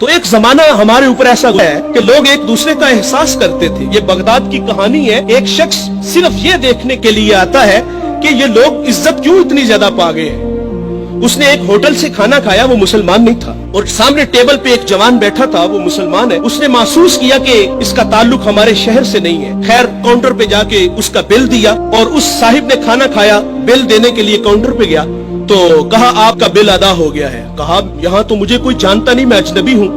تو ایک जमाना हमारे ऊपर ऐसा है कि लोग एक दूसरे का एहसास करते थे। ये बगदाद की कहानी है। एक शख्स सिर्फ ये देखने के लिए आता है कि ये लोग इज्जत क्यों इतनी ज्यादा पा गए हैं। उसने एक होटल से खाना खाया, वो मुसलमान नहीं था, और सामने टेबल पे एक जवान बैठा था, वो मुसलमान है। उसने महसूस किया कि इसका ताल्लुक हमारे शहर से नहीं है। खैर काउंटर पे जाके उसका बिल दिया, और उस साहिब ने खाना खाया, बिल देने के लिए काउंटर पे गया तो कहा आपका बिल अदा हो गया है। कहा यहाँ तो मुझे कोई जानता नहीं, मैं अजनबी हूँ।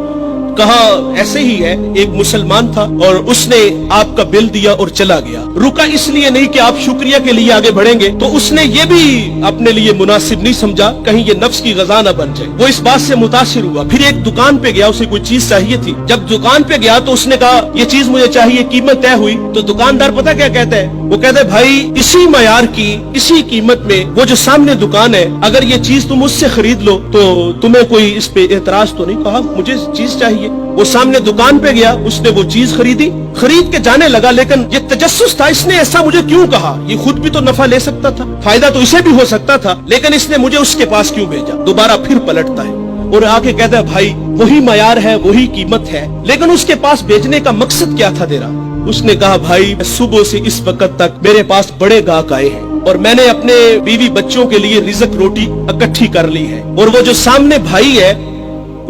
कहा ऐसे ही है, एक मुसलमान था और उसने आपका बिल दिया और चला गया। रुका इसलिए नहीं कि आप शुक्रिया के लिए आगे बढ़ेंगे, तो उसने ये भी अपने लिए मुनासिब नहीं समझा कहीं ये नफ्स की गज़ा न बन जाए। वो इस बात से मुतासिर हुआ। फिर एक दुकान पे गया, उसे कोई चीज चाहिए थी। जब दुकान पे गया तो उसने कहा ये चीज मुझे चाहिए, कीमत तय हुई। तो दुकानदार पता क्या कहता है, वो कहता है भाई इसी मयार की इसी कीमत में वो जो सामने दुकान है, अगर ये चीज तुम उससे खरीद लो तो तुम्हें कोई इस पे एतराज तो नहीं। कहा मुझे चीज चाहिए। वो सामने दुकान पे गया, उसने वो चीज खरीदी, खरीद के जाने लगा। लेकिन ये तजस्सुस था, इसने ऐसा मुझे क्यों कहा, ये खुद भी तो नफा ले सकता था, फायदा तो इसे भी हो सकता था, लेकिन इसने मुझे उसके पास क्यों भेजा। दोबारा फिर पलटता है और आके कहता है भाई वही मयार है, वही कीमत है, लेकिन उसके पास भेजने का मकसद क्या था तेरा। उसने कहा भाई सुबह से इस वक्त तक मेरे पास बड़े गाहक आए हैं और मैंने अपने बीवी बच्चों के लिए रिज़्क रोटी इकट्ठी कर ली है, और वो जो सामने भाई है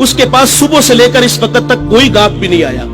उसके पास सुबह से लेकर इस वक्त तक कोई गाहक भी नहीं आया।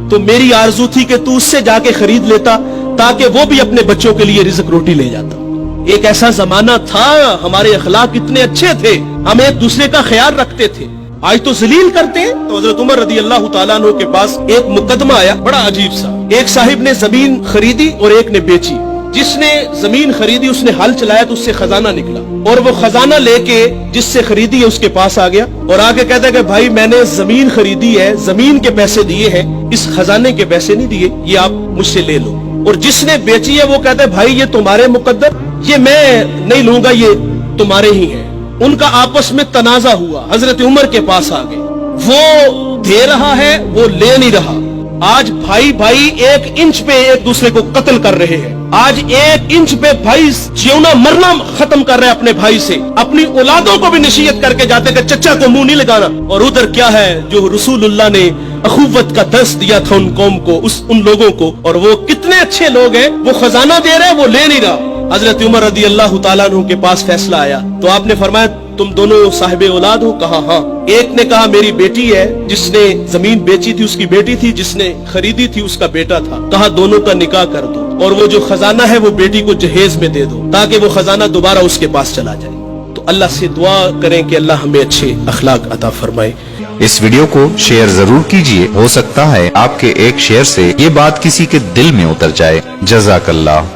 तो मेरी आरजू थी कि तू उससे जाके खरीद लेता ताकि वो भी अपने बच्चों के लिए रिज़्क रोटी ले जाता। एक ऐसा जमाना था, हमारे अखलाक इतने अच्छे थे, हम एक दूसरे का ख्याल रखते थे। आज तो जलील करते हैं। तो हजरत उमर रदी अल्लाह तआला अन्हु के पास एक मुकदमा आया, बड़ा अजीब सा। एक साहिब ने जमीन खरीदी और एक ने बेची। जिसने जमीन खरीदी उसने हल चलाया तो उससे खजाना निकला, और वो खजाना लेके जिससे खरीदी है उसके पास आ गया और आके कहता है कि भाई मैंने जमीन खरीदी है, जमीन के पैसे दिए हैं, इस खजाने के पैसे नहीं दिए, ये आप मुझसे ले लो। और जिसने बेची है वो कहता है भाई ये तुम्हारे मुकद्दर, ये मैं नहीं लूंगा, ये तुम्हारे ही है। उनका आपस में तनाजा हुआ, हजरत उमर के पास आ गए। वो दे रहा है, वो ले नहीं रहा। आज भाई भाई 1 इंच पे एक दूसरे को कत्ल कर रहे हैं। आज 1 इंच पे भाई जीना मरना खत्म कर रहे हैं अपने भाई से। अपनी औलादों को भी नसीहत करके जाते कि चचा को मुंह नहीं लगाना। और उधर क्या है जो रसूलुल्लाह ने अखुवत का दर्स दिया था उन कौम को, उन लोगों को, और वो कितने अच्छे लोग हैं। वो खजाना दे रहे, वो ले नहीं रहा। हजरत उमर रदी अल्लाह तआला अन्हु के पास फैसला आया तो आपने फरमाया तुम दोनों साहिबे औलाद हो। कहा हाँ। एक ने कहा मेरी बेटी है, जिसने जमीन बेची थी उसकी बेटी थी, जिसने खरीदी थी उसका बेटा था। कहा दोनों का निकाह कर दो और वो जो खजाना है वो बेटी को जहेज में दे दो ताकि वो खजाना दोबारा उसके पास चला जाए। तो अल्लाह से दुआ करें कि अल्लाह हमें अच्छे अखलाक अता फरमाए। इस वीडियो को शेयर जरूर कीजिए, हो सकता है आपके एक शेयर से ये बात किसी के दिल में उतर जाए। जज़ाकल्लाह।